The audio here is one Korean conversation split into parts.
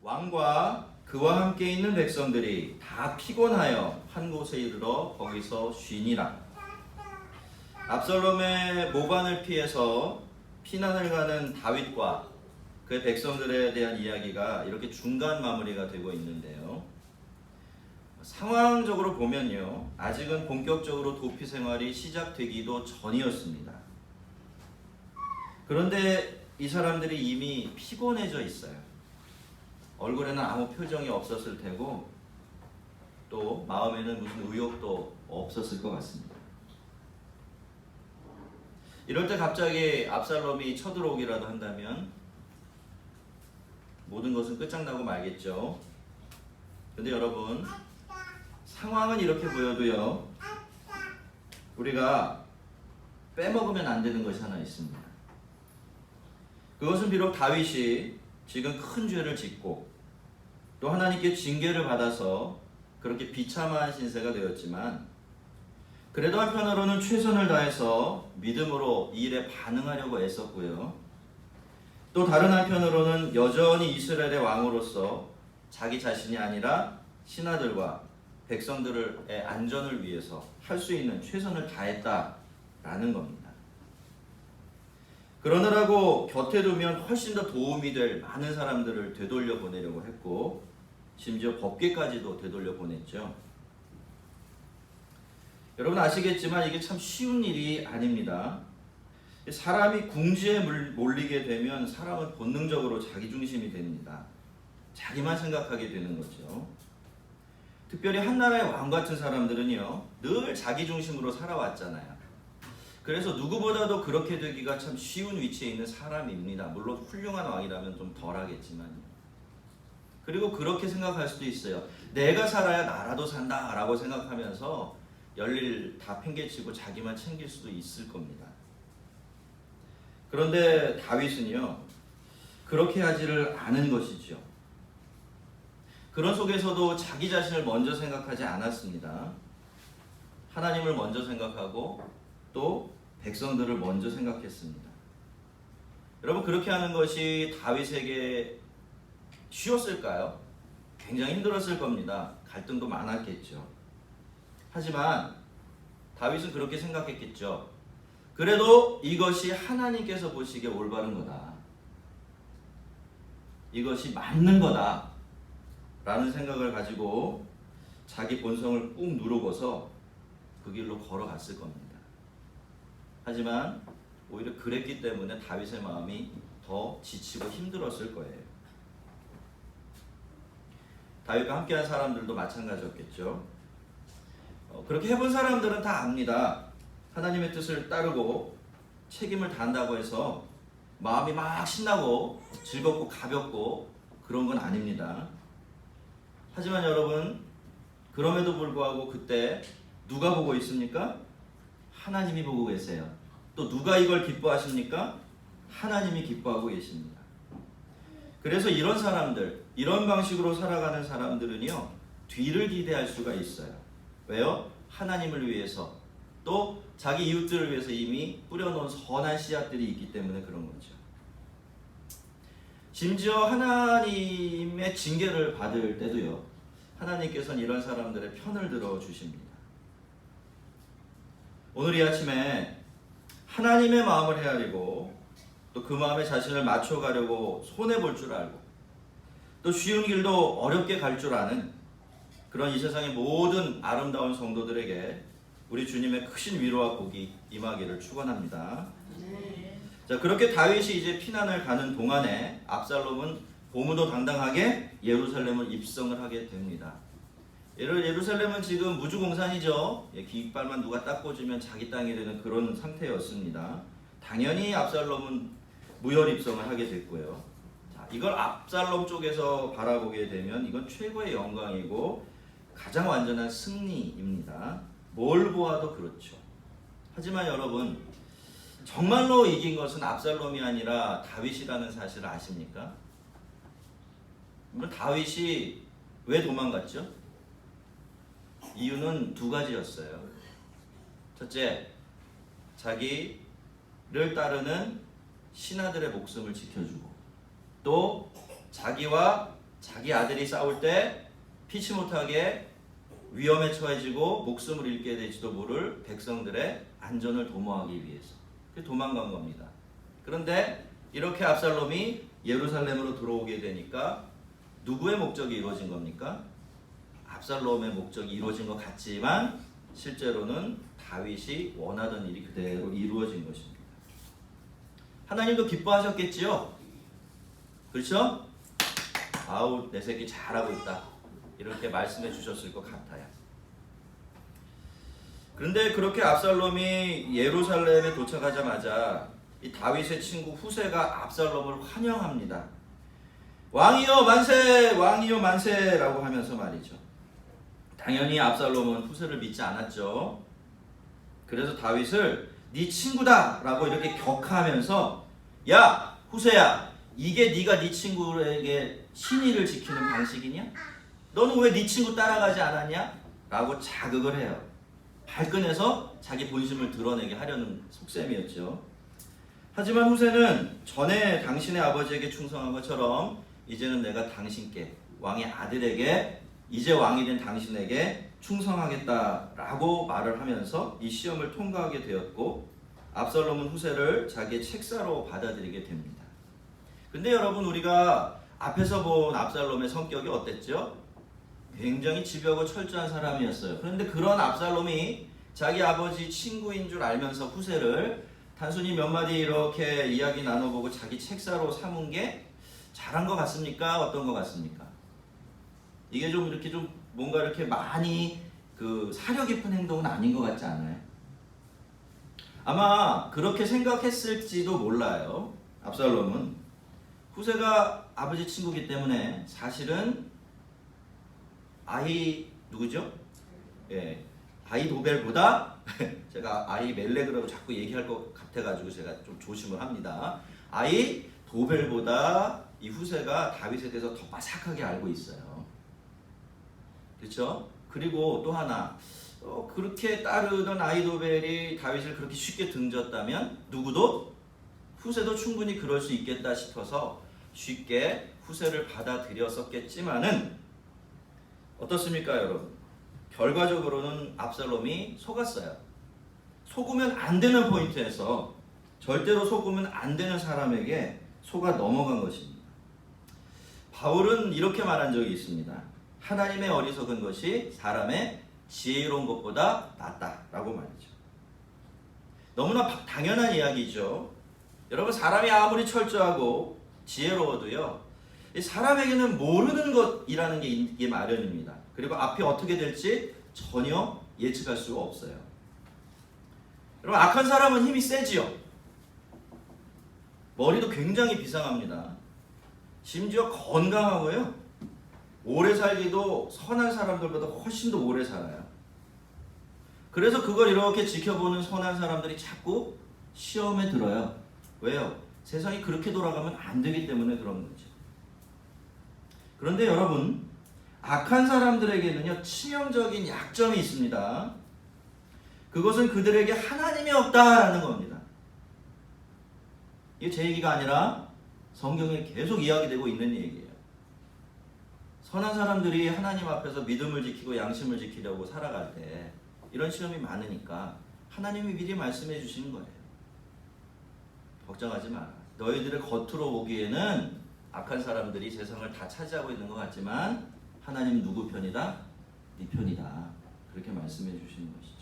왕과 그와 함께 있는 백성들이 다 피곤하여 한 곳에 이르러 거기서 쉬니라. 압살롬의 모반을 피해서 피난을 가는 다윗과 그의 백성들에 대한 이야기가 이렇게 중간 마무리가 되고 있는데요. 상황적으로 보면요, 아직은 본격적으로 도피 생활이 시작되기도 전이었습니다. 그런데 이 사람들이 이미 피곤해져 있어요. 얼굴에는 아무 표정이 없었을 테고 또 마음에는 무슨 의욕도 없었을 것 같습니다. 이럴 때 갑자기 압살롬이 쳐들어오기라도 한다면 모든 것은 끝장나고 말겠죠. 근데 여러분, 상황은 이렇게 보여도요, 우리가 빼먹으면 안 되는 것이 하나 있습니다. 그것은 비록 다윗이 지금 큰 죄를 짓고 또 하나님께 징계를 받아서 그렇게 비참한 신세가 되었지만, 그래도 한편으로는 최선을 다해서 믿음으로 이 일에 반응하려고 애썼고요. 또 다른 한편으로는 여전히 이스라엘의 왕으로서 자기 자신이 아니라 신하들과 백성들의 안전을 위해서 할 수 있는 최선을 다했다라는 겁니다. 그러느라고 곁에 두면 훨씬 더 도움이 될 많은 사람들을 되돌려 보내려고 했고, 심지어 법궤까지도 되돌려 보냈죠. 여러분 아시겠지만 이게 참 쉬운 일이 아닙니다. 사람이 궁지에 몰리게 되면 사람은 본능적으로 자기중심이 됩니다. 자기만 생각하게 되는 거죠. 특별히 한 나라의 왕 같은 사람들은요, 늘 자기중심으로 살아왔잖아요. 그래서 누구보다도 그렇게 되기가 참 쉬운 위치에 있는 사람입니다. 물론 훌륭한 왕이라면 좀 덜하겠지만요. 그리고 그렇게 생각할 수도 있어요. 내가 살아야 나라도 산다라고 생각하면서 열일 다 팽개치고 자기만 챙길 수도 있을 겁니다. 그런데 다윗은요, 그렇게 하지를 않은 것이죠. 그런 속에서도 자기 자신을 먼저 생각하지 않았습니다. 하나님을 먼저 생각하고 또 백성들을 먼저 생각했습니다. 여러분, 그렇게 하는 것이 다윗에게 쉬웠을까요? 굉장히 힘들었을 겁니다. 갈등도 많았겠죠. 하지만 다윗은 그렇게 생각했겠죠. 그래도 이것이 하나님께서 보시기에 올바른 거다, 이것이 맞는 거다 라는 생각을 가지고 자기 본성을 꾹 누르고서 그 길로 걸어갔을 겁니다. 하지만 오히려 그랬기 때문에 다윗의 마음이 더 지치고 힘들었을 거예요. 다윗과 함께한 사람들도 마찬가지였겠죠. 그렇게 해본 사람들은 다 압니다. 하나님의 뜻을 따르고 책임을 다한다고 해서 마음이 막 신나고 즐겁고 가볍고 그런 건 아닙니다. 하지만 여러분, 그럼에도 불구하고 그때 누가 보고 있습니까? 하나님이 보고 계세요. 또 누가 이걸 기뻐하십니까? 하나님이 기뻐하고 계십니다. 그래서 이런 사람들, 이런 방식으로 살아가는 사람들은요, 뒤를 기대할 수가 있어요. 왜요? 하나님을 위해서, 또 자기 이웃들을 위해서 이미 뿌려놓은 선한 씨앗들이 있기 때문에 그런 거죠. 심지어 하나님의 징계를 받을 때도요, 하나님께서는 이런 사람들의 편을 들어 주십니다. 오늘 이 아침에 하나님의 마음을 헤아리고 또 그 마음에 자신을 맞춰가려고 손해볼 줄 알고 또 쉬운 길도 어렵게 갈 줄 아는 그런 이 세상의 모든 아름다운 성도들에게 우리 주님의 크신 위로와 복이 임하기를 축원합니다. 자, 그렇게 다윗이 이제 피난을 가는 동안에 압살롬은 고무도 당당하게 예루살렘을 입성을 하게 됩니다. 예루살렘은 지금 무주공산이죠. 깃발만 누가 딱 꽂으면 자기 땅이 되는 그런 상태였습니다. 당연히 압살롬은 무혈 입성을 하게 됐고요. 자, 이걸 압살롬 쪽에서 바라보게 되면 이건 최고의 영광이고 가장 완전한 승리입니다. 뭘 보아도 그렇죠. 하지만 여러분, 정말로 이긴 것은 압살롬이 아니라 다윗이라는 사실을 아십니까? 다윗이 왜 도망갔죠? 이유는 두 가지였어요. 첫째, 자기를 따르는 신하들의 목숨을 지켜주고, 또 자기와 자기 아들이 싸울 때 피치 못하게 위험에 처해지고 목숨을 잃게 될지도 모를 백성들의 안전을 도모하기 위해서 도망간 겁니다. 그런데 이렇게 압살롬이 예루살렘으로 들어오게 되니까 누구의 목적이 이루어진 겁니까? 압살롬의 목적이 이루어진 것 같지만 실제로는 다윗이 원하던 일이 그대로 이루어진 것입니다. 하나님도 기뻐하셨겠지요? 그렇죠? 아우, 내 새끼 잘하고 있다, 이렇게 말씀해 주셨을 것 같아요. 그런데 그렇게 압살롬이 예루살렘에 도착하자마자 이 다윗의 친구 후세가 압살롬을 환영합니다. 왕이여 만세! 왕이여 만세라고 하면서 말이죠. 당연히 압살롬은 후세를 믿지 않았죠. 그래서 다윗을 네 친구다 라고 이렇게 격하면서, 야 후세야, 이게 네가 네 친구에게 신의를 지키는 방식이냐? 너는 왜 네 친구 따라가지 않았냐? 라고 자극을 해요. 발끈해서 자기 본심을 드러내게 하려는 속셈이었죠. 하지만 후세는 전에 당신의 아버지에게 충성한 것처럼 이제는 내가 당신께, 왕의 아들에게, 이제 왕이 된 당신에게 충성하겠다라고 말을 하면서 이 시험을 통과하게 되었고, 압살롬은 후세를 자기의 책사로 받아들이게 됩니다. 근데 여러분, 우리가 앞에서 본 압살롬의 성격이 어땠죠? 굉장히 집요하고 철저한 사람이었어요. 그런데 그런 압살롬이 자기 아버지 친구인 줄 알면서 후세를 단순히 몇 마디 이렇게 이야기 나눠보고 자기 책사로 삼은 게 잘한 것 같습니까? 어떤 것 같습니까? 이게 좀 이렇게 좀 뭔가 이렇게 많이 그 사려 깊은 행동은 아닌 것 같지 않아요? 아마 그렇게 생각했을지도 몰라요. 압살롬은 후세가 아버지 친구이기 때문에 사실은 누구죠? 예, 아히도벨보다 제가 아히멜렉이라고 자꾸 얘기할 것 같아가지고 제가 좀 조심을 합니다. 아히도벨보다 이 후세가 다윗에 대해서 더 빠삭하게 알고 있어요. 그렇죠? 그리고 또 하나, 그렇게 따르던 아히도벨이 다윗을 그렇게 쉽게 등졌다면 누구도, 후세도 충분히 그럴 수 있겠다 싶어서 쉽게 후세를 받아들였었겠지만은 어떻습니까, 여러분? 결과적으로는 압살롬이 속았어요. 속으면 안 되는 포인트에서 절대로 속으면 안 되는 사람에게 속아 넘어간 것입니다. 바울은 이렇게 말한 적이 있습니다. 하나님의 어리석은 것이 사람의 지혜로운 것보다 낫다라고 말이죠. 너무나 당연한 이야기죠. 여러분, 사람이 아무리 철저하고 지혜로워도요, 사람에게는 모르는 것이라는 게 있기 마련입니다. 그리고 앞이 어떻게 될지 전혀 예측할 수가 없어요. 여러분, 악한 사람은 힘이 세지요. 머리도 굉장히 비상합니다. 심지어 건강하고요, 오래 살기도 선한 사람들보다 훨씬 더 오래 살아요. 그래서 그걸 이렇게 지켜보는 선한 사람들이 자꾸 시험에 들어요. 왜요? 세상이 그렇게 돌아가면 안 되기 때문에 그런 거죠. 그런데 여러분, 악한 사람들에게는요, 치명적인 약점이 있습니다. 그것은 그들에게 하나님이 없다라는 겁니다. 이게 제 얘기가 아니라 성경에 계속 이야기되고 있는 얘기예요. 선한 사람들이 하나님 앞에서 믿음을 지키고 양심을 지키려고 살아갈 때 이런 시험이 많으니까 하나님이 미리 말씀해 주시는 거예요. 걱정하지 마라. 너희들의 겉으로 보기에는 악한 사람들이 세상을 다 차지하고 있는 것 같지만 하나님은 누구 편이다? 네 편이다. 그렇게 말씀해 주시는 것이죠.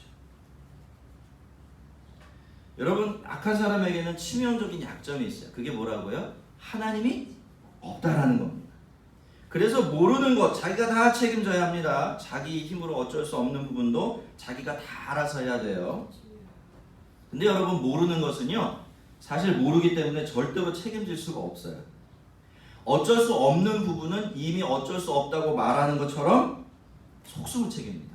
여러분, 악한 사람에게는 치명적인 약점이 있어요. 그게 뭐라고요? 하나님이 없다라는 겁니다. 그래서 모르는 것, 자기가 다 책임져야 합니다. 자기 힘으로 어쩔 수 없는 부분도 자기가 다 알아서 해야 돼요. 근데 여러분, 모르는 것은요, 사실 모르기 때문에 절대로 책임질 수가 없어요. 어쩔 수 없는 부분은 이미 어쩔 수 없다고 말하는 것처럼 속수무 책입니다.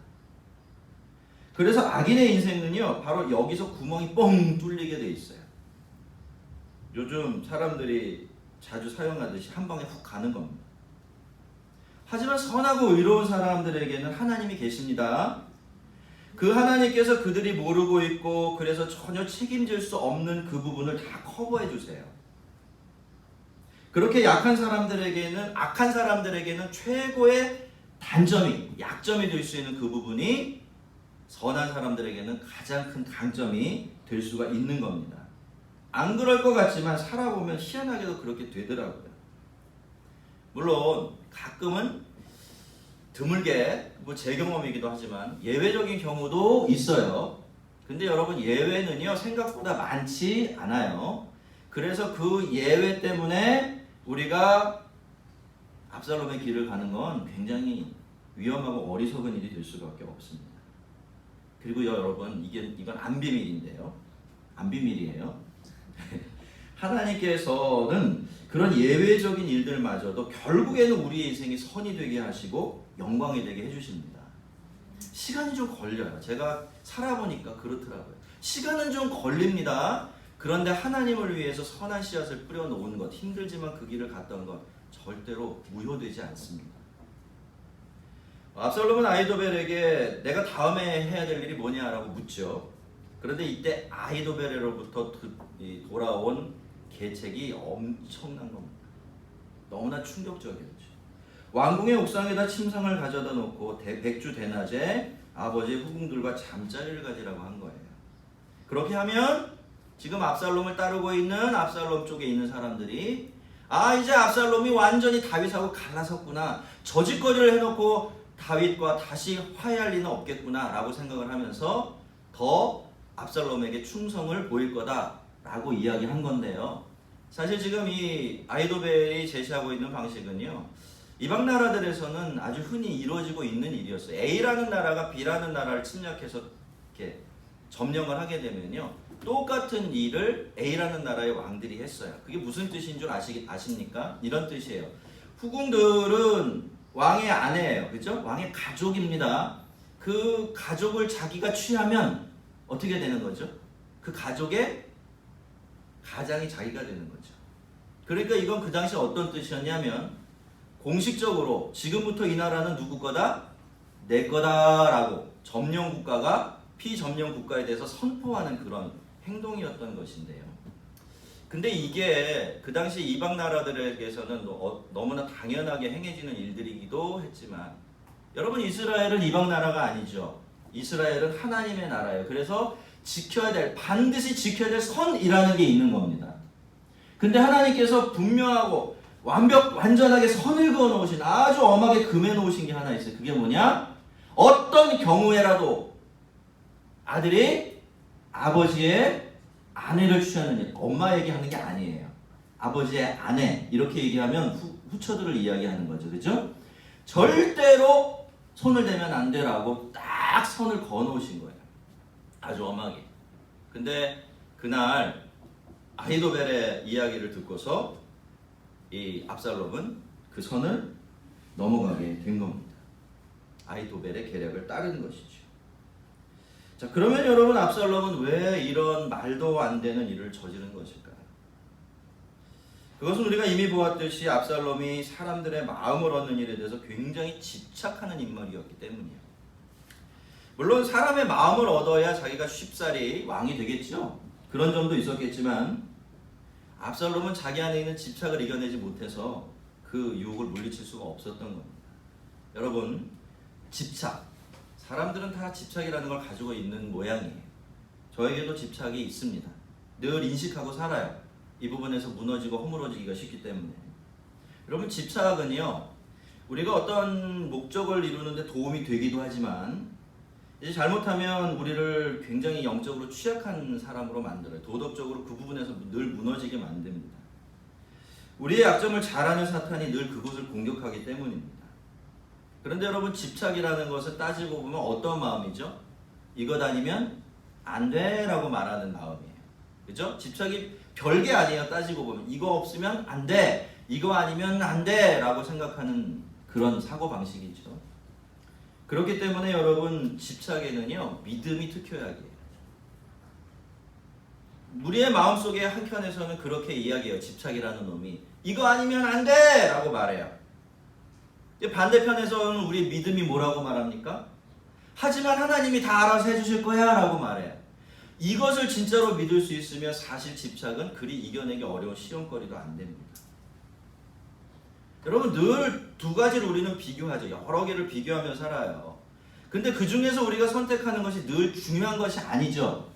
그래서 악인의 인생은요, 바로 여기서 구멍이 뻥 뚫리게 돼 있어요. 요즘 사람들이 자주 사용하듯이 한 방에 훅 가는 겁니다. 하지만 선하고 의로운 사람들에게는 하나님이 계십니다. 그 하나님께서 그들이 모르고 있고 그래서 전혀 책임질 수 없는 그 부분을 다 커버해 주세요. 그렇게 약한 사람들에게는, 악한 사람들에게는 최고의 단점이, 약점이 될 수 있는 그 부분이 선한 사람들에게는 가장 큰 강점이 될 수가 있는 겁니다. 안 그럴 것 같지만 살아보면 희한하게도 그렇게 되더라고요. 물론 가끔은 드물게 제 경험이기도 하지만 예외적인 경우도 있어요. 근데 여러분, 예외는요 생각보다 많지 않아요. 그래서 그 예외 때문에 우리가 압살롬의 길을 가는 건 굉장히 위험하고 어리석은 일이 될 수밖에 없습니다. 그리고 여러분, 이건 안 비밀인데요. 안 비밀이에요. 하나님께서는 그런 예외적인 일들마저도 결국에는 우리의 인생이 선이 되게 하시고 영광이 되게 해주십니다. 시간이 좀 걸려요. 제가 살아보니까 그렇더라고요. 시간은 좀 걸립니다. 그런데 하나님을 위해서 선한 씨앗을 뿌려놓은 것, 힘들지만 그 길을 갔던 것 절대로 무효되지 않습니다. 압살롬은 아히도벨에게 내가 다음에 해야 될 일이 뭐냐라고 묻죠. 그런데 이때 아히도벨로부터 돌아온 계책이 엄청난 겁니다. 너무나 충격적이었죠. 왕궁의 옥상에다 침상을 가져다 놓고 백주 대낮에 아버지의 후궁들과 잠자리를 가지라고 한 거예요. 그렇게 하면 지금 압살롬을 따르고 있는 압살롬 쪽에 있는 사람들이 이제 압살롬이 완전히 다윗하고 갈라섰구나, 저짓거리를 해놓고 다윗과 다시 화해할 리는 없겠구나 라고 생각을 하면서 더 압살롬에게 충성을 보일 거다 라고 이야기한 건데요. 사실 지금 이 아히도벨이 제시하고 있는 방식은요, 이방 나라들에서는 아주 흔히 이루어지고 있는 일이었어요. A라는 나라가 B라는 나라를 침략해서 이렇게 점령을 하게 되면요, 똑같은 일을 A라는 나라의 왕들이 했어요. 그게 무슨 뜻인 줄 아십니까? 이런 뜻이에요. 후궁들은 왕의 아내예요. 그죠? 왕의 가족입니다. 그 가족을 자기가 취하면 어떻게 되는 거죠? 그 가족의 가장이 자기가 되는 거죠. 그러니까 이건 그 당시 어떤 뜻이었냐면, 공식적으로 지금부터 이 나라는 누구 거다? 내 거다라고 점령 국가가 피점령 국가에 대해서 선포하는 그런 행동이었던 것인데요. 근데 이게 그 당시 이방 나라들에게서는 너무나 당연하게 행해지는 일들이기도 했지만, 여러분, 이스라엘은 이방 나라가 아니죠. 이스라엘은 하나님의 나라예요. 그래서 반드시 지켜야 될 선이라는 게 있는 겁니다. 근데 하나님께서 분명하고 완전하게 선을 그어 놓으신, 아주 엄하게 금해 놓으신 게 하나 있어요. 그게 뭐냐? 어떤 경우에라도 아들이 아버지의 아내를 취하는 일, 엄마 얘기하는 게 아니에요. 아버지의 아내, 이렇게 얘기하면 후처들을 이야기하는 거죠. 그죠? 절대로 손을 대면 안 되라고 딱 선을 그어 놓으신 거예요. 아주 엄하게. 근데 그날 아히도벨의 이야기를 듣고서 이 압살롬은 그 선을 넘어가게 된 겁니다. 아히도벨의 계략을 따른 것이죠. 자, 그러면 여러분, 압살롬은 왜 이런 말도 안 되는 일을 저지른 것일까요? 그것은 우리가 이미 보았듯이 압살롬이 사람들의 마음을 얻는 일에 대해서 굉장히 집착하는 인물이었기 때문이에요. 물론 사람의 마음을 얻어야 자기가 쉽사리 왕이 되겠죠. 그런 점도 있었겠지만 압살롬은 자기 안에 있는 집착을 이겨내지 못해서 그 유혹을 물리칠 수가 없었던 겁니다. 여러분, 집착, 사람들은 다 집착이라는 걸 가지고 있는 모양이에요. 저에게도 집착이 있습니다. 늘 인식하고 살아요. 이 부분에서 무너지고 허물어지기가 쉽기 때문에. 여러분, 집착은요, 우리가 어떤 목적을 이루는데 도움이 되기도 하지만 이제 잘못하면 우리를 굉장히 영적으로 취약한 사람으로 만들어요. 도덕적으로 그 부분에서 늘 무너지게 만듭니다. 우리의 약점을 잘 아는 사탄이 늘 그곳을 공격하기 때문입니다. 그런데 여러분, 집착이라는 것을 따지고 보면 어떤 마음이죠? 이것 아니면 안 돼 라고 말하는 마음이에요. 그죠? 집착이 별게 아니에요. 따지고 보면 이거 없으면 안 돼, 이거 아니면 안 돼 라고 생각하는 그런 사고방식이죠. 그렇기 때문에 여러분, 집착에는요, 믿음이 특효약이에요. 우리의 마음속에 한켠에서는 그렇게 이야기해요. 집착이라는 놈이 이거 아니면 안 돼 라고 말해요. 반대편에서는 우리 믿음이 뭐라고 말합니까? 하지만 하나님이 다 알아서 해주실 거야 라고 말해요. 이것을 진짜로 믿을 수 있으면 사실 집착은 그리 이겨내기 어려운 시험거리도 안 됩니다. 여러분 늘 두 가지를 우리는 비교하죠. 여러 개를 비교하며 살아요. 근데 그 중에서 우리가 선택하는 것이 늘 중요한 것이 아니죠.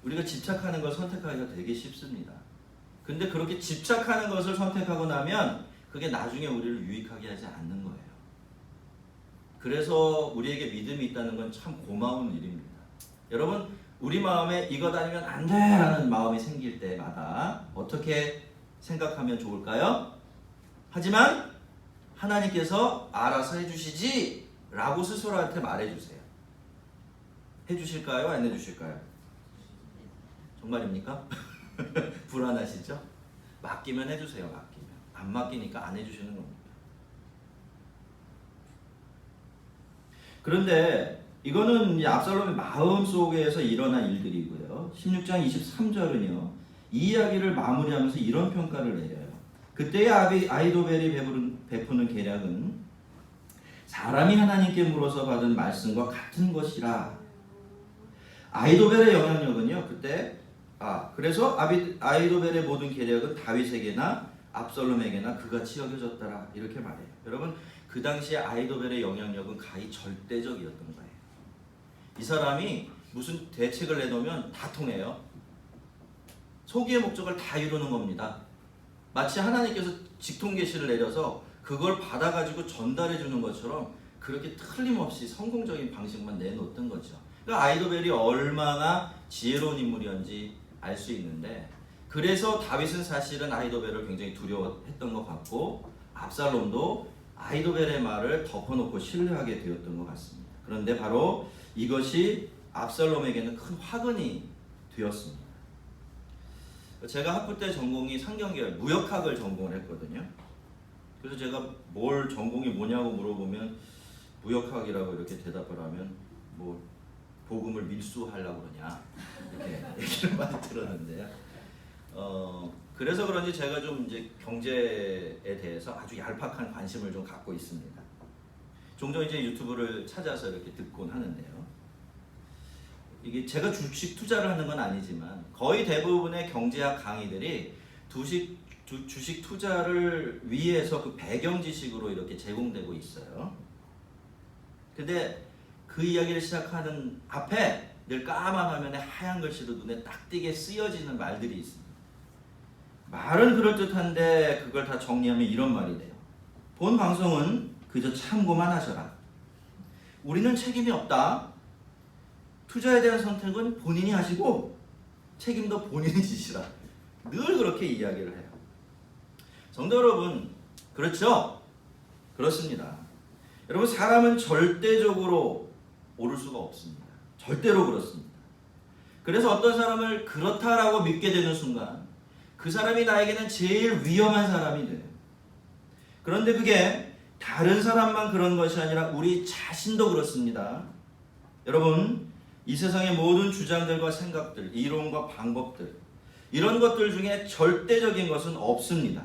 우리가 집착하는 걸 선택하기가 되게 쉽습니다. 근데 그렇게 집착하는 것을 선택하고 나면 그게 나중에 우리를 유익하게 하지 않는 거예요. 그래서 우리에게 믿음이 있다는 건 참 고마운 일입니다. 여러분 우리 마음에 이것 아니면 안 돼 라는 마음이 생길 때마다 어떻게 생각하면 좋을까요? 하지만 하나님께서 알아서 해주시지 라고 스스로한테 말해주세요. 해주실까요? 안 해주실까요? 정말입니까? 불안하시죠? 맡기면 해주세요. 맡기면. 안 맡기니까 안 해주시는 겁니다. 그런데 이거는 이제 압살롬의 마음속에서 일어난 일들이고요. 16장 23절은요. 이 이야기를 마무리하면서 이런 평가를 내려요. 그때의 아히도벨이 베푸는 계략은 사람이 하나님께 물어서 받은 말씀과 같은 것이라. 아히도벨의 영향력은요. 그래서 아히도벨의 모든 계략은 다윗에게나 압살롬에게나 그같이 여겨졌더라. 이렇게 말해요. 여러분 그 당시에 아히도벨의 영향력은 가히 절대적이었던 거예요. 이 사람이 무슨 대책을 내놓으면 다 통해요. 소기의 목적을 다 이루는 겁니다. 마치 하나님께서 직통계시를 내려서 그걸 받아가지고 전달해 주는 것처럼 그렇게 틀림없이 성공적인 방식만 내놓던 거죠. 그러니까 아히도벨이 얼마나 지혜로운 인물이었는지 알 수 있는데, 그래서 다윗은 사실은 아히도벨을 굉장히 두려워했던 것 같고 압살롬도 아히도벨의 말을 덮어놓고 신뢰하게 되었던 것 같습니다. 그런데 바로 이것이 압살롬에게는 큰 화근이 되었습니다. 제가 학부 때 전공이 상경계열 무역학을 전공을 했거든요. 그래서 제가 뭘 전공이 뭐냐고 물어보면 무역학이라고 이렇게 대답을 하면 뭐 복음을 밀수하려고 그러냐 이렇게 얘기를 많이 들었는데요. 그래서 그런지 제가 좀 이제 경제에 대해서 아주 얄팍한 관심을 좀 갖고 있습니다. 종종 이제 유튜브를 찾아서 이렇게 듣곤 하는데요. 이게 제가 주식 투자를 하는 건 아니지만 거의 대부분의 경제학 강의들이 주식 투자를 위해서 그 배경 지식으로 이렇게 제공되고 있어요. 근데 그 이야기를 시작하는 앞에 늘 까만 화면에 하얀 글씨로 눈에 딱 띄게 쓰여지는 말들이 있습니다. 말은 그럴듯한데 그걸 다 정리하면 이런 말이 돼요. 본 방송은 그저 참고만 하셔라. 우리는 책임이 없다. 투자에 대한 선택은 본인이 하시고 책임도 본인이 지시라. 늘 그렇게 이야기를 해요. 성도 여러분, 그렇죠? 그렇습니다. 여러분, 사람은 절대적으로 옳을 수가 없습니다. 절대로 그렇습니다. 그래서 어떤 사람을 그렇다라고 믿게 되는 순간 그 사람이 나에게는 제일 위험한 사람이 돼요. 그런데 그게 다른 사람만 그런 것이 아니라 우리 자신도 그렇습니다. 여러분, 이 세상의 모든 주장들과 생각들, 이론과 방법들, 이런 것들 중에 절대적인 것은 없습니다.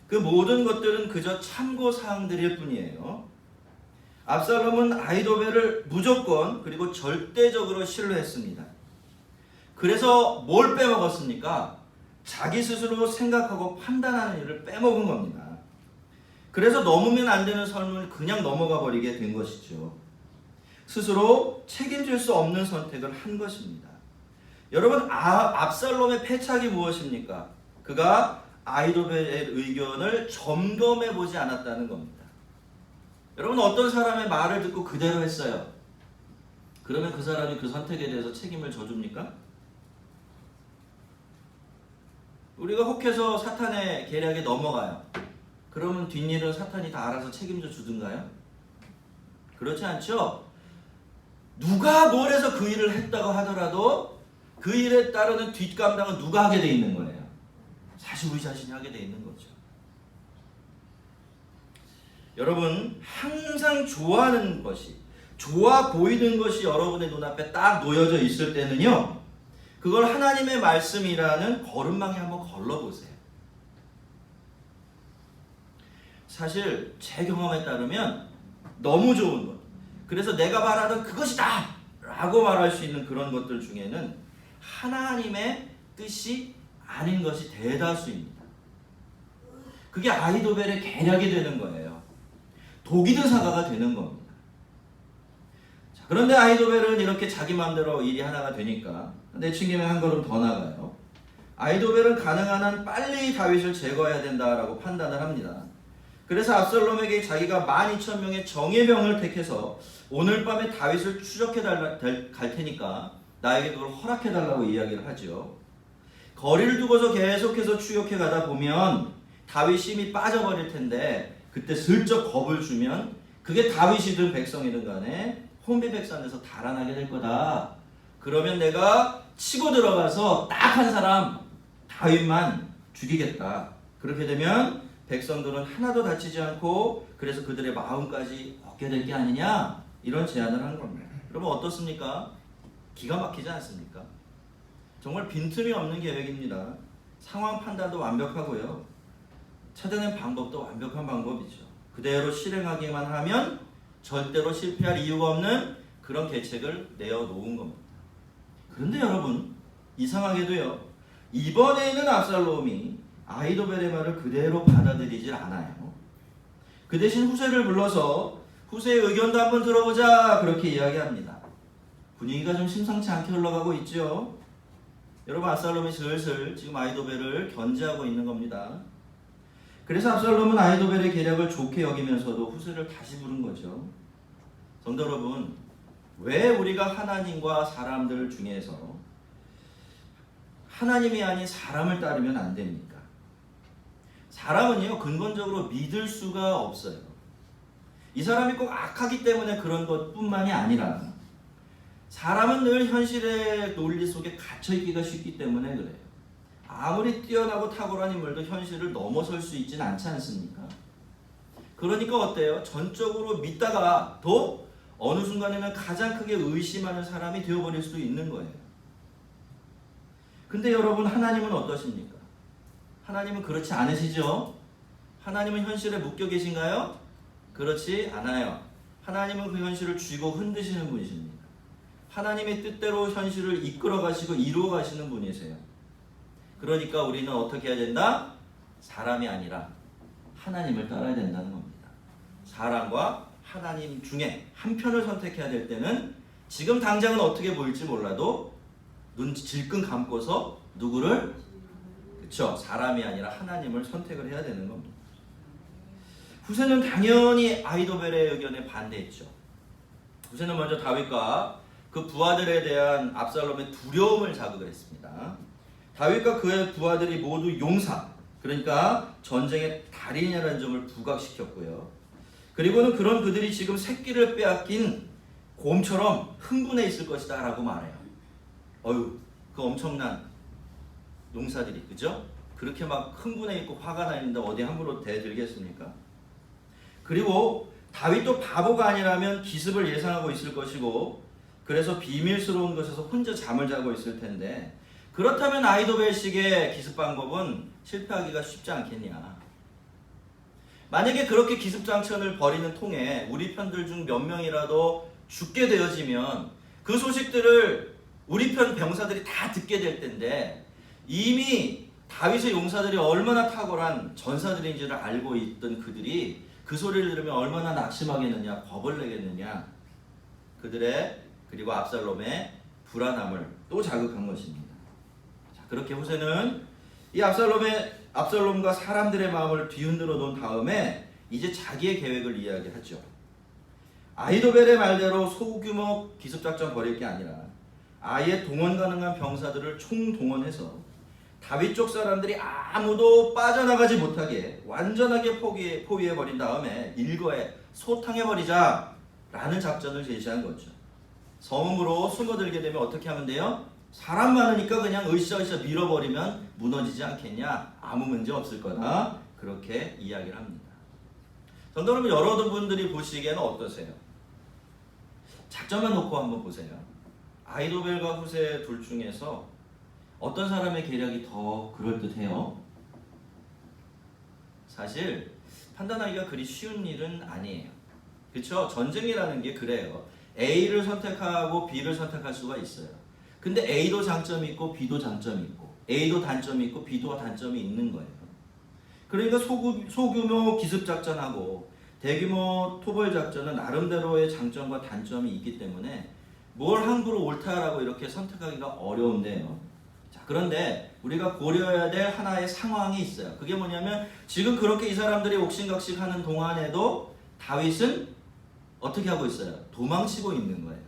그 모든 것들은 그저 참고사항들일 뿐이에요. 압살롬은 아히도벨을 무조건 그리고 절대적으로 신뢰했습니다. 그래서 뭘 빼먹었습니까? 자기 스스로 생각하고 판단하는 일을 빼먹은 겁니다. 그래서 넘으면 안 되는 삶을 그냥 넘어가 버리게 된 것이죠. 스스로 책임질 수 없는 선택을 한 것입니다. 여러분, 압살롬의 패착이 무엇입니까? 그가 아히도벨의 의견을 점검해 보지 않았다는 겁니다. 여러분, 어떤 사람의 말을 듣고 그대로 했어요. 그러면 그 사람이 그 선택에 대해서 책임을 져줍니까? 우리가 혹해서 사탄의 계략에 넘어가요. 그러면 뒷일은 사탄이 다 알아서 책임져 주든가요? 그렇지 않죠? 누가 뭘 해서 그 일을 했다고 하더라도 그 일에 따르는 뒷감당은 누가 하게 돼 있는 거예요? 사실 우리 자신이 하게 돼 있는 거죠. 여러분, 항상 좋아하는 것이, 좋아 보이는 것이 여러분의 눈앞에 딱 놓여져 있을 때는요, 그걸 하나님의 말씀이라는 거름망에 한번 걸러보세요. 사실 제 경험에 따르면 너무 좋은 것, 그래서 내가 바라던 그것이다 라고 말할 수 있는 그런 것들 중에는 하나님의 뜻이 아닌 것이 대다수입니다. 그게 아히도벨의 계략이 되는 거예요. 독이든 사과가 되는 겁니다. 자, 그런데 아히도벨은 이렇게 자기 마음대로 일이 하나가 되니까 내친김에 한 걸음 더 나가요. 아히도벨은 가능한 한 빨리 다윗을 제거해야 된다라고 판단을 합니다. 그래서 압살롬에게 자기가 12,000명의 정예병을 택해서 오늘 밤에 다윗을 추적해 갈 테니까 나에게 그걸 허락해 달라고 이야기를 하죠. 거리를 두고서 계속해서 추격해 가다 보면 다윗이 이미 빠져버릴 텐데 그때 슬쩍 겁을 주면 그게 다윗이든 백성이든 간에 혼비백산에서 달아나게 될 거다. 그러면 내가 치고 들어가서 딱 한 사람 다윗만 죽이겠다. 그렇게 되면 백성들은 하나도 다치지 않고 그래서 그들의 마음까지 얻게 될 게 아니냐, 이런 제안을 한 겁니다. 여러분 어떻습니까? 기가 막히지 않습니까? 정말 빈틈이 없는 계획입니다. 상황 판단도 완벽하고요. 찾아낸 방법도 완벽한 방법이죠. 그대로 실행하기만 하면 절대로 실패할 이유가 없는 그런 계책을 내어놓은 겁니다. 그런데 여러분, 이상하게도요, 이번에는 압살롬이 아히도벨의 말을 그대로 받아들이질 않아요. 그 대신 후세를 불러서 후세의 의견도 한번 들어보자, 그렇게 이야기합니다. 분위기가 좀 심상치 않게 흘러가고 있죠. 여러분, 압살롬이 슬슬 지금 아히도벨을 견제하고 있는 겁니다. 그래서 압살롬은 아히도벨의 계략을 좋게 여기면서도 후세를 다시 부른 거죠. 성도 여러분, 왜 우리가 하나님과 사람들 중에서 하나님이 아닌 사람을 따르면 안 됩니까? 사람은요, 근본적으로 믿을 수가 없어요. 이 사람이 꼭 악하기 때문에 그런 것뿐만이 아니라 사람은 늘 현실의 논리 속에 갇혀있기가 쉽기 때문에 그래요. 아무리 뛰어나고 탁월한 인물도 현실을 넘어설 수 있지는 않지 않습니까? 그러니까 어때요? 전적으로 믿다가 또 어느 순간에는 가장 크게 의심하는 사람이 되어버릴 수도 있는 거예요. 근데 여러분, 하나님은 어떠십니까? 하나님은 그렇지 않으시죠? 하나님은 현실에 묶여 계신가요? 그렇지 않아요. 하나님은 그 현실을 쥐고 흔드시는 분이십니다. 하나님의 뜻대로 현실을 이끌어 가시고 이루어 가시는 분이세요. 그러니까 우리는 어떻게 해야 된다? 사람이 아니라 하나님을 따라야 된다는 겁니다. 사람과 하나님 중에 한 편을 선택해야 될 때는 지금 당장은 어떻게 보일지 몰라도 눈 질끈 감고서 누구를? 그쵸, 사람이 아니라 하나님을 선택을 해야 되는 겁니다. 후세는 당연히 아히도벨의 의견에 반대했죠. 후세는 먼저 다윗과 그 부하들에 대한 압살롬의 두려움을 자극을 했습니다. 다윗과 그의 부하들이 모두 용사, 그러니까 전쟁의 달인이라는 점을 부각시켰고요. 그리고는 그런 그들이 지금 새끼를 빼앗긴 곰처럼 흥분해 있을 것이다 라고 말해요. 어휴, 그 엄청난 용사들이, 그죠? 그렇게 막 흥분해 있고 화가 나 있는데 어디 함부로 대들겠습니까? 그리고 다윗도 바보가 아니라면 기습을 예상하고 있을 것이고, 그래서 비밀스러운 곳에서 혼자 잠을 자고 있을 텐데, 그렇다면 아히도벨식의 기습 방법은 실패하기가 쉽지 않겠냐. 만약에 그렇게 기습 장천을 벌이는 통에 우리 편들 중 몇 명이라도 죽게 되어지면 그 소식들을 우리 편 병사들이 다 듣게 될 텐데, 이미 다윗의 용사들이 얼마나 탁월한 전사들인지를 알고 있던 그들이 그 소리를 들으면 얼마나 낙심하겠느냐, 겁을 내겠느냐. 그들의, 그리고 압살롬의 불안함을 또 자극한 것입니다. 자, 그렇게 후세는 이 압살롬과 사람들의 마음을 뒤흔들어 놓은 다음에 이제 자기의 계획을 이야기하죠. 아히도벨의 말대로 소규모 기습작전 벌일 게 아니라 아예 동원 가능한 병사들을 총동원해서 다윗 쪽 사람들이 아무도 빠져나가지 못하게 완전하게 포위해버린 다음에 일거에 소탕해버리자 라는 작전을 제시한 거죠. 섬으로 숨어들게 되면 어떻게 하면 돼요? 사람 많으니까 그냥 으쌰으쌰 밀어버리면 무너지지 않겠냐? 아무 문제 없을 거다. 그렇게 이야기를 합니다. 성도 여러분, 여러분들이 보시기에는 어떠세요? 작전만 놓고 한번 보세요. 아히도벨과 후세 둘 중에서 어떤 사람의 계략이 더 그럴듯해요? 사실 판단하기가 그리 쉬운 일은 아니에요. 그렇죠? 전쟁이라는 게 그래요. A를 선택하고 B를 선택할 수가 있어요. 근데 A도 장점이 있고 B도 장점이 있고 A도 단점이 있고 B도 단점이 있는 거예요. 그러니까 소규모 기습작전하고 대규모 토벌작전은 나름대로의 장점과 단점이 있기 때문에 뭘 함부로 옳다라고 이렇게 선택하기가 어려운데요. 자, 그런데 우리가 고려해야 될 하나의 상황이 있어요. 그게 뭐냐면 지금 그렇게 이 사람들이 옥신각신 하는 동안에도 다윗은 어떻게 하고 있어요? 도망치고 있는 거예요.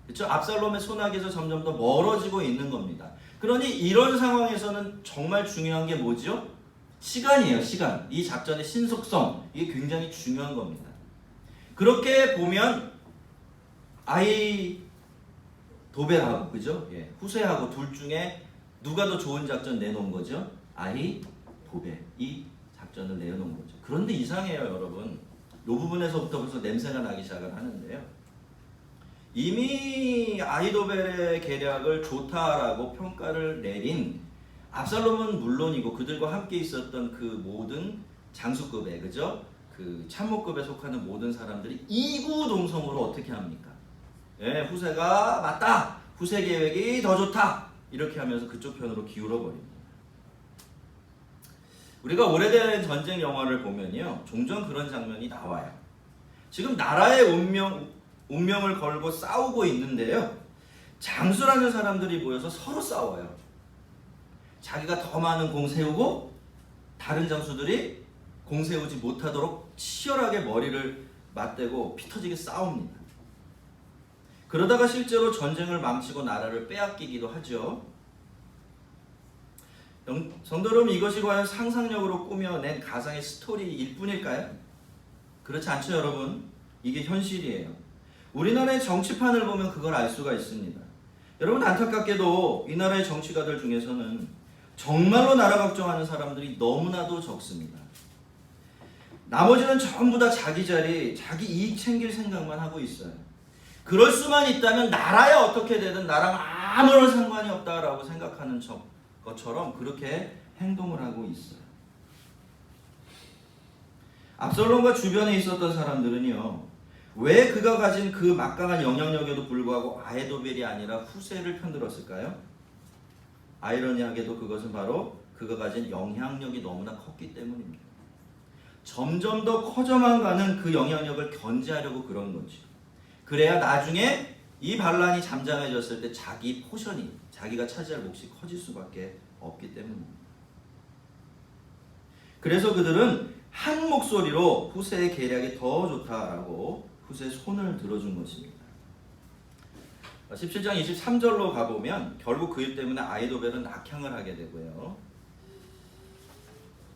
그렇죠? 압살롬의 손아귀에서 점점 더 멀어지고 있는 겁니다. 그러니 이런 상황에서는 정말 중요한 게 뭐죠? 시간이에요. 시간. 이 작전의 신속성, 이게 굉장히 중요한 겁니다. 그렇게 보면 아히도벨하고, 그죠? 예, 후세하고 둘 중에 누가 더 좋은 작전 내놓은 거죠? 아히도벨. 이 작전을 내놓은 거죠. 그런데 이상해요, 여러분. 이 부분에서부터 벌써 냄새가 나기 시작을 하는데요. 이미 아히도벨의 계략을 좋다라고 평가를 내린 압살롬은 물론이고 그들과 함께 있었던 그 모든 장수급에, 그죠? 그 참모급에 속하는 모든 사람들이 이구동성으로 어떻게 합니까? 예, 후세가 맞다. 후세 계획이 더 좋다. 이렇게 하면서 그쪽 편으로 기울어 버립니다. 우리가 오래된 전쟁 영화를 보면요, 종종 그런 장면이 나와요. 지금 나라의 운명을 걸고 싸우고 있는데요, 장수라는 사람들이 모여서 서로 싸워요. 자기가 더 많은 공 세우고 다른 장수들이 공 세우지 못하도록 치열하게 머리를 맞대고 피 터지게 싸웁니다. 그러다가 실제로 전쟁을 망치고 나라를 빼앗기기도 하죠. 성도 여러분, 이것이 과연 상상력으로 꾸며낸 가상의 스토리일 뿐일까요? 그렇지 않죠, 여러분. 이게 현실이에요. 우리나라의 정치판을 보면 그걸 알 수가 있습니다. 여러분, 안타깝게도 이 나라의 정치가들 중에서는 정말로 나라 걱정하는 사람들이 너무나도 적습니다. 나머지는 전부 다 자기 자리, 자기 이익 챙길 생각만 하고 있어요. 그럴 수만 있다면 나라에 어떻게 되든 나랑 아무런 상관이 없다라고 생각하는 것처럼 그렇게 행동을 하고 있어요. 압살롬과 주변에 있었던 사람들은요, 왜 그가 가진 그 막강한 영향력에도 불구하고 아히도벨이 아니라 후세를 편들었을까요? 아이러니하게도 그것은 바로 그가 가진 영향력이 너무나 컸기 때문입니다. 점점 더 커져만 가는 그 영향력을 견제하려고 그런 거죠. 그래야 나중에 이 반란이 잠잠해졌을 때 자기 포션이, 자기가 차지할 몫이 커질 수밖에 없기 때문입니다. 그래서 그들은 한 목소리로 후세의 계략이 더 좋다라고 후세의 손을 들어준 것입니다. 17장 23절로 가보면 결국 그 일 때문에 아히도벨은 낙향을 하게 되고요.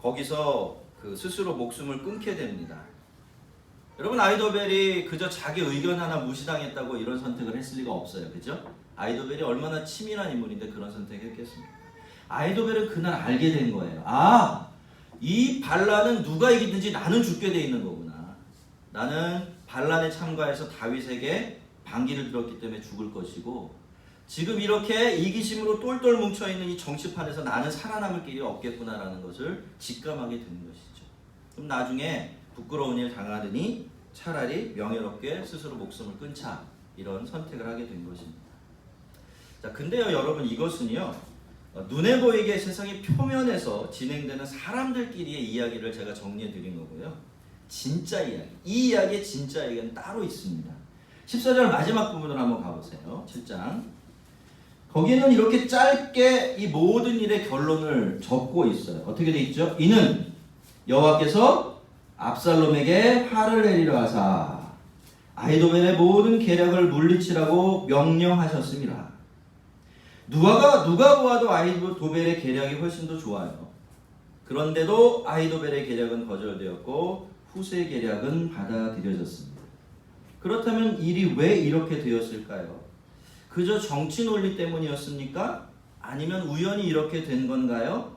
거기서 그 스스로 목숨을 끊게 됩니다. 여러분, 아히도벨이 그저 자기 의견 하나 무시당했다고 이런 선택을 했을 리가 없어요. 그죠? 아히도벨이 얼마나 치밀한 인물인데 그런 선택을 했겠습니까? 아히도벨은 그날 알게 된 거예요. 아, 이 반란은 누가 이기든지 나는 죽게 돼 있는 거구나. 나는 반란에 참가해서 다윗에게 반기를 들었기 때문에 죽을 것이고, 지금 이렇게 이기심으로 똘똘 뭉쳐있는 이 정치판에서 나는 살아남을 길이 없겠구나라는 것을 직감하게 된 것이죠. 그럼 나중에 부끄러운 일 당하더니 차라리 명예롭게 스스로 목숨을 끊자, 이런 선택을 하게 된 것입니다. 자, 근데요, 여러분, 이것은요, 눈에 보이게 세상의 표면에서 진행되는 사람들끼리의 이야기를 제가 정리해 드린 거고요. 진짜 이야기, 이 이야기의 진짜 이야기는 따로 있습니다. 14절 마지막 부분으로 한번 가보세요. 7장. 거기는 이렇게 짧게 이 모든 일의 결론을 적고 있어요. 어떻게 돼 있죠? 이는 여호와께서 압살롬에게 화를 내리려 하사 아히도벨의 모든 계략을 물리치라고 명령하셨습니다. 누가 보아도 아히도벨의 계략이 훨씬 더 좋아요. 그런데도 아히도벨의 계략은 거절되었고 후세의 계략은 받아들여졌습니다. 그렇다면 일이 왜 이렇게 되었을까요? 그저 정치 논리 때문이었습니까? 아니면 우연히 이렇게 된 건가요?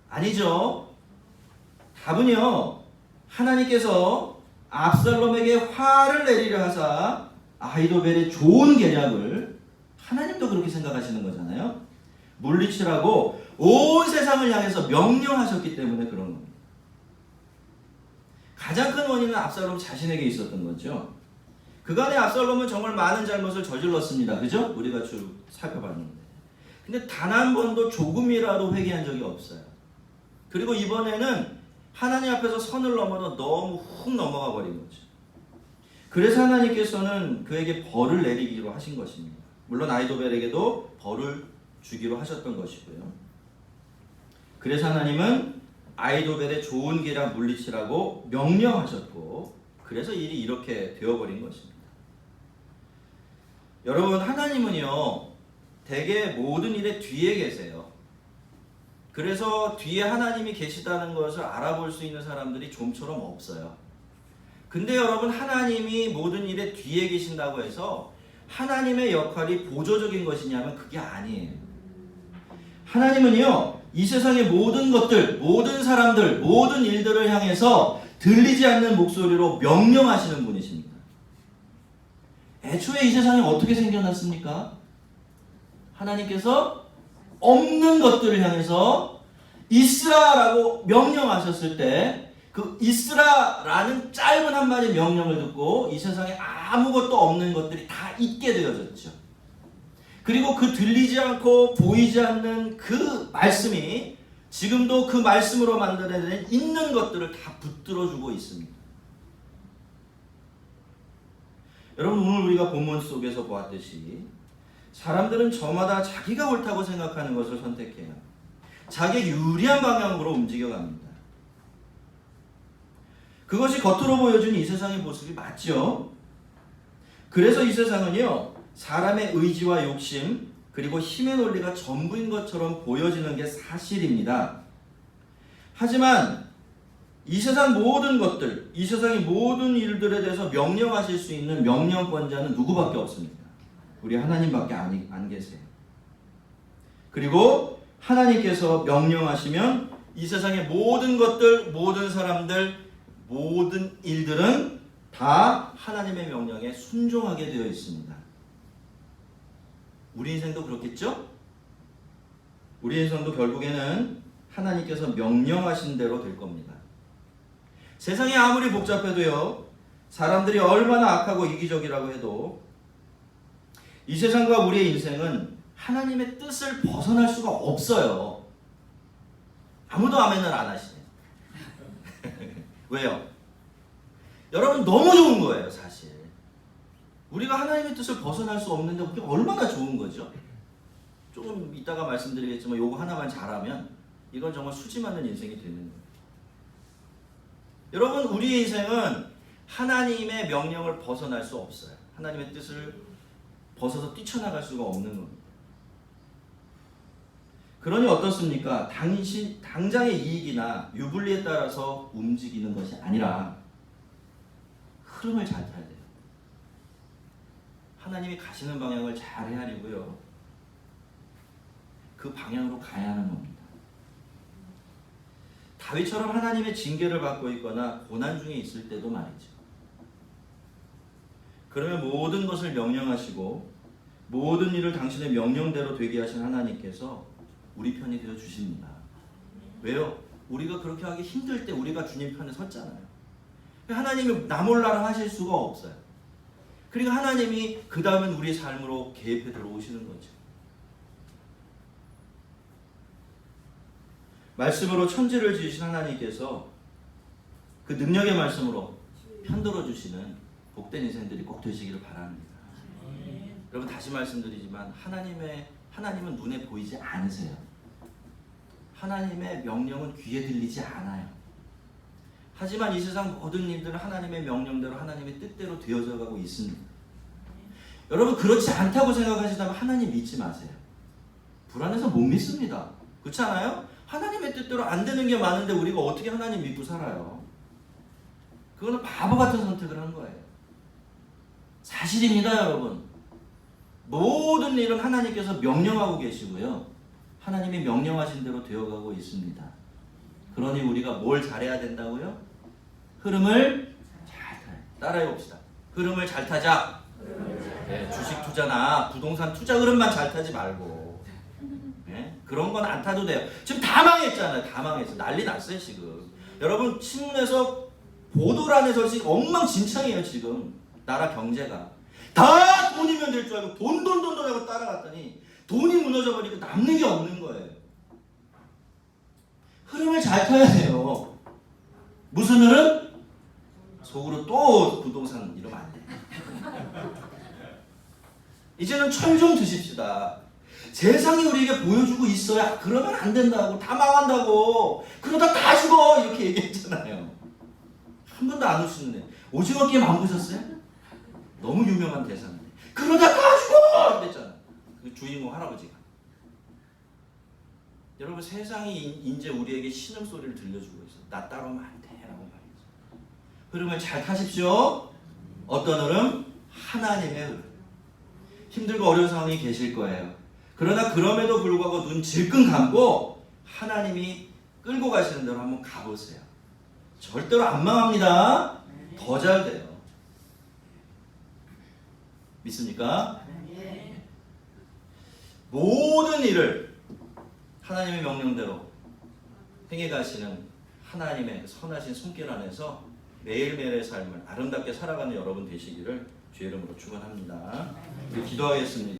아니죠. 답은요, 하나님께서 압살롬에게 화를 내리려 하사 아히도벨의 좋은 계략을, 하나님도 그렇게 생각하시는 거잖아요, 물리치라고 온 세상을 향해서 명령하셨기 때문에 그런 겁니다. 가장 큰 원인은 압살롬 자신에게 있었던 거죠. 그간의 압살롬은 정말 많은 잘못을 저질렀습니다. 그죠? 우리가 쭉 살펴봤는데. 근데 단 한 번도 조금이라도 회개한 적이 없어요. 그리고 이번에는 하나님 앞에서 선을 넘어도 너무 훅 넘어가 버린 거죠. 그래서 하나님께서는 그에게 벌을 내리기로 하신 것입니다. 물론 아이도벨에게도 벌을 주기로 하셨던 것이고요. 그래서 하나님은 아이도벨의 좋은 길이라 물리치라고 명령하셨고, 그래서 일이 이렇게 되어버린 것입니다. 여러분, 하나님은요 대개 모든 일의 뒤에 계세요. 그래서 뒤에 하나님이 계시다는 것을 알아볼 수 있는 사람들이 좀처럼 없어요. 근데 여러분, 하나님이 모든 일의 뒤에 계신다고 해서 하나님의 역할이 보조적인 것이냐면 그게 아니에요. 하나님은요 이 세상의 모든 것들, 모든 사람들, 모든 일들을 향해서 들리지 않는 목소리로 명령하시는 분이십니다. 애초에 이 세상이 어떻게 생겨났습니까? 하나님께서 없는 것들을 향해서 있으라라고 명령하셨을 때 그 있으라라는 짧은 한마디 명령을 듣고 이 세상에 아무것도 없는 것들이 다 있게 되어졌죠. 그리고 그 들리지 않고 보이지 않는 그 말씀이 지금도 그 말씀으로 만들어낸 있는 것들을 다 붙들어주고 있습니다. 여러분, 오늘 우리가 본문 속에서 보았듯이 사람들은 저마다 자기가 옳다고 생각하는 것을 선택해요. 자기의 유리한 방향으로 움직여갑니다. 그것이 겉으로 보여주는 이 세상의 모습이 맞죠? 그래서 이 세상은요 사람의 의지와 욕심 그리고 힘의 논리가 전부인 것처럼 보여지는 게 사실입니다. 하지만 이 세상 모든 것들, 이 세상의 모든 일들에 대해서 명령하실 수 있는 명령권자는 누구밖에 없습니다. 우리 하나님밖에 안 계세요. 그리고 하나님께서 명령하시면 이 세상의 모든 것들, 모든 사람들, 모든 일들은 다 하나님의 명령에 순종하게 되어 있습니다. 우리 인생도 그렇겠죠? 우리 인생도 결국에는 하나님께서 명령하신 대로 될 겁니다. 세상이 아무리 복잡해도요, 사람들이 얼마나 악하고 이기적이라고 해도 이 세상과 우리의 인생은 하나님의 뜻을 벗어날 수가 없어요. 아무도 아멘을 안 하시네요. 왜요? 여러분, 너무 좋은 거예요, 사실. 우리가 하나님의 뜻을 벗어날 수 없는데 그게 얼마나 좋은 거죠? 조금 이따가 말씀드리겠지만 요거 하나만 잘하면 이건 정말 수지 맞는 인생이 되는 거예요. 여러분, 우리의 인생은 하나님의 명령을 벗어날 수 없어요. 하나님의 뜻을 벗어서 뛰쳐나갈 수가 없는 겁니다. 그러니 어떻습니까? 당장의 이익이나 유불리에 따라서 움직이는 것이 아니라 흐름을 잘 타야 돼요. 하나님이 가시는 방향을 잘 헤아리고요. 그 방향으로 가야 하는 겁니다. 다윗처럼 하나님의 징계를 받고 있거나 고난 중에 있을 때도 말이죠. 그러면 모든 것을 명령하시고 모든 일을 당신의 명령대로 되게 하신 하나님께서 우리 편이 되어 주십니다. 왜요? 우리가 그렇게 하기 힘들 때 우리가 주님 편에 섰잖아요. 하나님이 나 몰라라 하실 수가 없어요. 그러니까 하나님이 그 다음엔 우리의 삶으로 개입해 들어오시는 거죠. 말씀으로 천지를 지으신 하나님께서 그 능력의 말씀으로 편들어 주시는 복된 인생들이 꼭 되시기를 바랍니다. 여러분, 다시 말씀드리지만 하나님은 눈에 보이지 않으세요. 하나님의 명령은 귀에 들리지 않아요. 하지만 이 세상 모든 일들은 하나님의 명령대로 하나님의 뜻대로 되어져 가고 있습니다. 여러분, 그렇지 않다고 생각하시다면 하나님 믿지 마세요. 불안해서 못 믿습니다. 그렇지 않아요? 하나님의 뜻대로 안 되는 게 많은데 우리가 어떻게 하나님 믿고 살아요? 그거는 바보 같은 선택을 한 거예요. 사실입니다, 여러분. 모든 일은 하나님께서 명령하고 계시고요. 하나님이 명령하신 대로 되어가고 있습니다. 그러니 우리가 뭘 잘해야 된다고요? 흐름을 잘 타요. 따라해 봅시다. 흐름을 잘 타자. 네, 주식 투자나 부동산 투자 흐름만 잘 타지 말고, 네? 그런 건 안 타도 돼요. 지금 다 망했잖아요. 다 망했어. 난리 났어요 지금. 여러분, 신문에서 보도란에서 지금 엉망진창이에요 지금. 나라 경제가 다 돈이면 될 줄 알고 돈 하고 따라갔더니 돈이 무너져버리고 남는 게 없는 거예요. 흐름을 잘 타야 돼요. 무슨 흐름? 속으로 또 부동산 이러면 안 돼. 이제는 철 좀 드십시다. 세상이 우리에게 보여주고 있어야 그러면 안 된다고, 다 망한다고, 그러다 다 죽어 이렇게 얘기했잖아요. 한 번도 안 웃으는데 오징어 게임 안 보셨어요? 너무 유명한 대사인데 그러다 다 죽어 그랬잖아. 그 주인공 할아버지가. 여러분 세상이 이제 우리에게 신음소리를 들려주고 있어. 나 따라오면 안 돼 라고 말이죠. 흐름을 잘 타십시오. 어떤 흐름? 하나님의 흐름. 힘들고 어려운 상황이 계실 거예요. 그러나 그럼에도 불구하고 눈 질끈 감고 하나님이 끌고 가시는 대로 한번 가보세요. 절대로 안 망합니다. 더 잘 돼요. 믿습니까? 모든 일을 하나님의 명령대로 행해 가시는 하나님의 선하신 손길 안에서 매일매일의 삶을 아름답게 살아가는 여러분 되시기를 주의 이름으로 축원합니다. 기도하겠습니다.